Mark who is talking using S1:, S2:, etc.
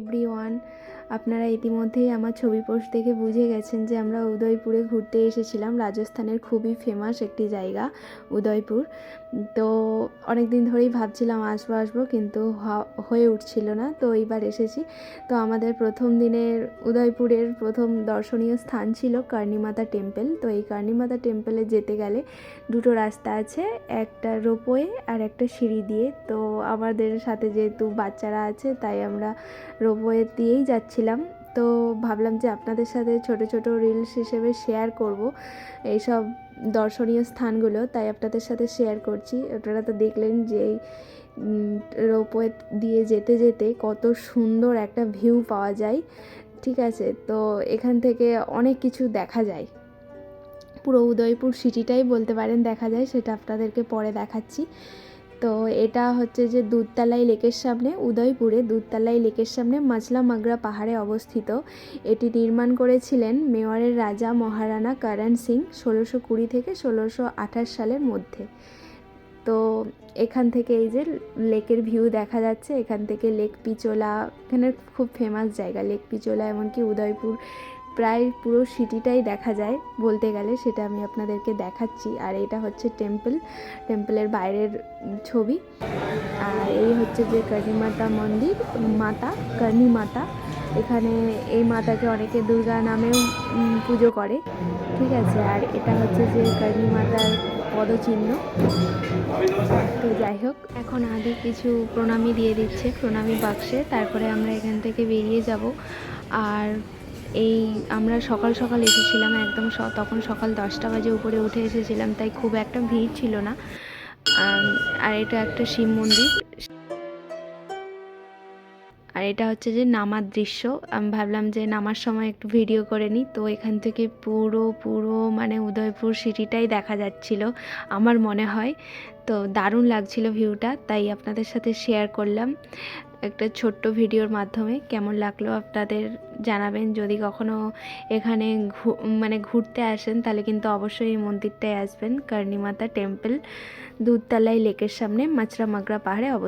S1: Everyone, আপনারা ইতিমধ্যেই আমার ছবি পোস্ট দেখে বুঝে গেছেন যে আমরা উদয়পুরে ঘুরতে এসেছিলাম। রাজস্থানের খুবই ফেমাস একটি জায়গা উদয়পুর। তো অনেক দিন ধরেই ভাবছিলাম আসবো আসবো, কিন্তু হয়ে উঠছিল না। তো এইবার এসেছি। তো আমাদের প্রথম দিনের উদয়পুরের প্রথম দর্শনীয় স্থান ছিল কার্নিমাতা টেম্পল। তো এই কার্নিমাতা টেম্পলে যেতে গেলে দুটো রাস্তা আছে, একটা রোপওয়ে আর একটা সিঁড়ি দিয়ে। তো আমাদের সাথে যেহেতু বাচ্চারা আছে তাই আমরা রোপওয়ে দিয়েই যাচ্ছিলাম। তো ভাবলাম যে আপনাদের সাথে ছোট ছোট রিলস হিসেবে শেয়ার করব এইসব দর্শনীয় স্থানগুলো, তাই আপনাদের সাথে শেয়ার করছি। আপনারা তো দেখলেন যে রোপওয়ে দিয়ে যেতে যেতে কত সুন্দর একটা ভিউ পাওয়া যায়। ঠিক আছে, তো এখান থেকে অনেক কিছু দেখা যায়, পুরো উদয়পুর সিটিটাই বলতে পারেন দেখা যায়। সেটা আপনাদেরকে পরে দেখাচ্ছি। তো এটা হচ্ছে যে দুধতলাই লেকের সামনে, উদয়পুরে দুধতলাই লেকের সামনে মাছলা মাগরা পাহাড়ে অবস্থিত। এটি নির্মাণ করেছিলেন মেওয়ারের রাজা মহারানা করণ সিং 1620 থেকে 1628 সালের মধ্যে। তো এখান থেকে এই যে লেকের ভিউ দেখা যাচ্ছে, এখান থেকে লেক পিচোলা, এখানের খুব ফেমাস জায়গা লেক পিচোলা। এমনকি উদয়পুর প্রায় পুরো সিটিটাই দেখা যায় বলতে গেলে, সেটা আমি আপনাদেরকে দেখাচ্ছি। আর এটা হচ্ছে টেম্পলের বাইরের ছবি। আর এই হচ্ছে যে কার্নিমাতা মন্দির, মাতা কার্নিমাতা। এখানে এই মাতাকে অনেকে দুর্গা নামেও পুজো করে। ঠিক আছে, আর এটা হচ্ছে যে কার্নিমাতার পদচিহ্ন। তো যাই হোক, এখন আগে কিছু প্রণামী দিয়ে দিচ্ছে প্রণামী বাক্সে, তারপরে আমরা এখান থেকে বেরিয়ে যাব। আর এই আমরা সকাল সকাল এসেছিলাম, একদম তখন সকাল 10টা বাজে উপরে উঠে এসেছিলাম, তাই খুব একটা ভিড় ছিল না। আর এটা একটা শিব মন্দির। আর এটা হচ্ছে যে নামার দৃশ্য। আমি ভাবলাম যে নামার সময় একটু ভিডিও করে নিই। তো এখান থেকে পুরো মানে উদয়পুর সিটিটাই দেখা যাচ্ছিল আমার মনে হয়। তো দারুণ লাগছিল ভিউটা, তাই আপনাদের সাথে শেয়ার করলাম একটা ছোট্ট ভিডিওর মাধ্যমে। কেমন লাগলো আপনাদের জানাবেন। যদি কখনো এখানে মানে ঘুরতে আসেন তাহলে কিন্তু অবশ্যই এই মন্দিরটায় আসবেন, কার্নিমাতা টেম্পল, দুধতলাই লেকের সামনে মাছরা মাগরা পাহাড়ে অবস্থিত।